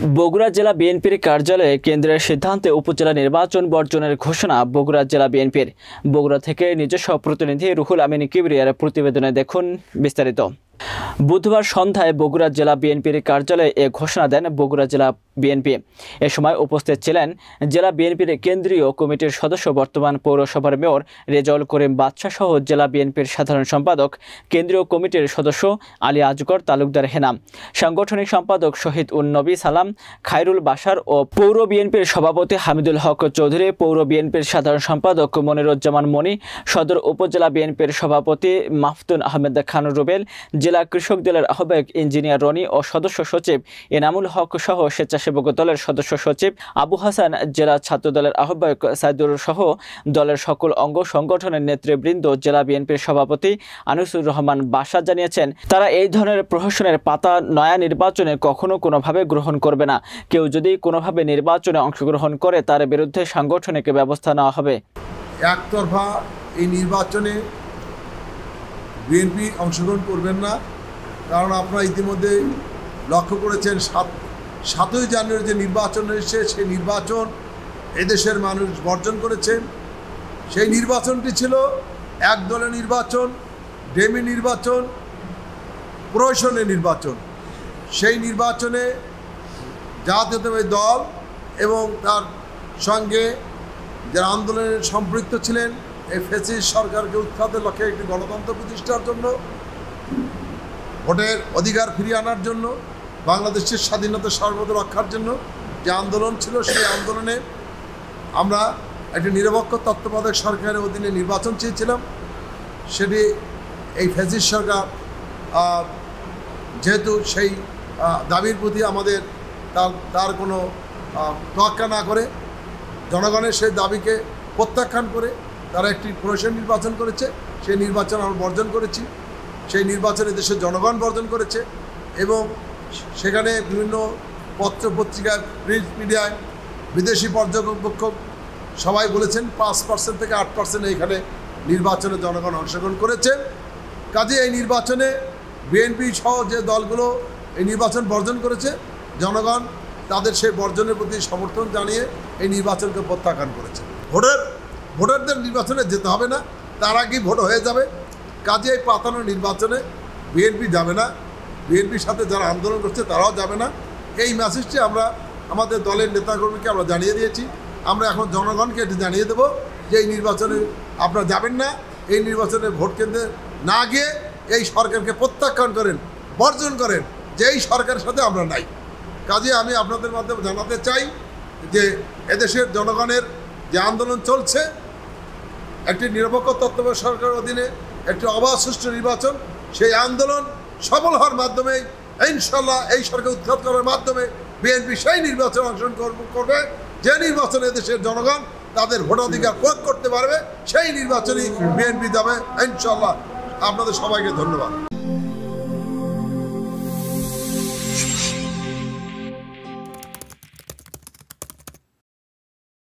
বগুড়া জেলা বিএনপির কার্যালয়ে কেন্দ্রের সিদ্ধান্তে উপজেলা নির্বাচন বর্জনের ঘোষণা বগুড়া জেলা বিএনপির। বগুড়া থেকে নিজস্ব প্রতিনিধি রুহুল আমিন কিবরিয়ার প্রতিবেদনে দেখুন বিস্তারিত। বুধবার সন্ধ্যায় বগুড়া জেলা বিএনপির কার্যালয়ে এ ঘোষণা দেন বগুড়া জেলা বিএনপি। এ সময় উপস্থিত ছিলেন জেলা বিএনপির কেন্দ্রীয় কমিটির সদস্য, বর্তমান পৌরসভার মেয়র রেজাউল করিম বাদশা সহ জেলা বিএনপির সাধারণ সম্পাদক, কেন্দ্রীয় কমিটির সদস্য আলী আজগর তালুকদার হেনা, সাংগঠনিক সম্পাদক শহীদ উন নবী সালাম, খায়রুল বাশার ও পৌর বিএনপির সভাপতি হামিদুল হক চৌধুরী, পৌর বিএনপির সাধারণ সম্পাদক মনিরুজ্জামান মনি, সদর উপজেলা বিএনপির সভাপতি মাহফুতুন আহমেদ খান রুবেল, জেলা কৃষক দলের আহ্বায়ক ইঞ্জিনিয়ার রনি ও সদস্য সচিব এনামুল হক সহ স্বেচ্ছাসেবক দলের সদস্য সচিব আবু হাসান, জেলা ছাত্র দলের আহ্বায়ক সাইদুর সহ দলের সকল অঙ্গ সংগঠনের নেতৃবৃন্দ, জেলা বিএনপির সভাপতি আনিসুর রহমান বাশা জানিয়েছেন, তারা এই ধরনের প্রহসনের পাতা নয়া নির্বাচনে কখনো কোনোভাবে গ্রহণ করবে না। কেউ যদি কোনোভাবে নির্বাচনে অংশগ্রহণ করে তার বিরুদ্ধে সাংগঠনিক ব্যবস্থা নেওয়া হবে। একতরফা এই নির্বাচনে বিএনপি অংশগ্রহণ করবেন না, কারণ আপনারা ইতিমধ্যে লক্ষ্য করেছেন 7ই জানুয়ারি যে নির্বাচন এসেছে সেই নির্বাচন এদেশের মানুষ বর্জন করেছেন। সেই নির্বাচনটি ছিল এক দলের নির্বাচন, ডেমি নির্বাচন, প্রহসনের নির্বাচন। সেই নির্বাচনে জাতীয়তাবাদী দল এবং তার সঙ্গে যারা আন্দোলনে সম্পৃক্ত ছিলেন, এই ফ্যাসিস্ট সরকারকে উৎখাতের লক্ষ্যে একটি গণতন্ত্র প্রতিষ্ঠার জন্য, ভোটের অধিকার ফিরিয়ে আনার জন্য, বাংলাদেশের স্বাধীনতা সার্বভৌমত্ব রক্ষার জন্য যে আন্দোলন ছিল, সেই আন্দোলনে আমরা একটি নিরপেক্ষ তত্ত্বাবধায়ক সরকারের অধীনে নির্বাচন চেয়েছিলাম। সেটি এই ফ্যাসিস্ট সরকার যেহেতু সেই দাবির প্রতি আমাদের তার কোনো তোয়াক্কা না করে, জনগণের সেই দাবিকে প্রত্যাখ্যান করে তারা একটি প্রহসন নির্বাচন করেছে। সেই নির্বাচন আমরা বর্জন করেছি। সেই নির্বাচনে দেশের জনগণ বর্জন করেছে এবং সেখানে বিভিন্ন পত্র পত্রিকায়, প্রিন্ট মিডিয়ায় বিদেশি পর্যবেক্ষক সবাই বলেছেন 5% থেকে 8% এখানে নির্বাচনে জনগণ অংশগ্রহণ করেছে। কাজে এই নির্বাচনে বিএনপি সহ যে দলগুলো এই নির্বাচন বর্জন করেছে, জনগণ তাদের সেই বর্জনের প্রতি সমর্থন জানিয়ে এই নির্বাচনকে প্রত্যাখ্যান করেছে। ভোটারদের নির্বাচনে যেতে হবে না, তার আগেই ভোট হয়ে যাবে। কাজে এই পাতানো নির্বাচনে বিএনপি যাবে না, বিএনপির সাথে যারা আন্দোলন করছে তারাও যাবে না। এই মেসেজটি আমরা আমাদের দলের নেতাকর্মীকে আমরা জানিয়ে দিয়েছি। আমরা এখন জনগণকে এটি জানিয়ে দেবো যে এই নির্বাচনে আপনারা যাবেন না, এই নির্বাচনে ভোট কেন্দ্রে না গিয়ে এই সরকারকে প্রত্যাখ্যান করেন, বর্জন করেন, যে এই সরকারের সাথে আমরা নাই। কাজে আমি আপনাদের মাধ্যমে জানাতে চাই যে এদেশের জনগণের যে আন্দোলন চলছে, একটি নিরপেক্ষ তত্ত্বাবধায়ক সরকারের অধীনে একটি অবাধ সুষ্ঠু নির্বাচন, সেই আন্দোলন সফল হওয়ার মাধ্যমে ইনশাল্লাহ এই সরকার উৎখাত করার মাধ্যমে বিএনপি সেই নির্বাচনে অংশগ্রহণ করবে যে নির্বাচনে দেশের জনগণ তাদের ভোটাধিকার প্রয়োগ করতে পারবে। সেই নির্বাচনই বিএনপি যাবে ইনশাল্লাহ। আপনাদের সবাইকে ধন্যবাদ।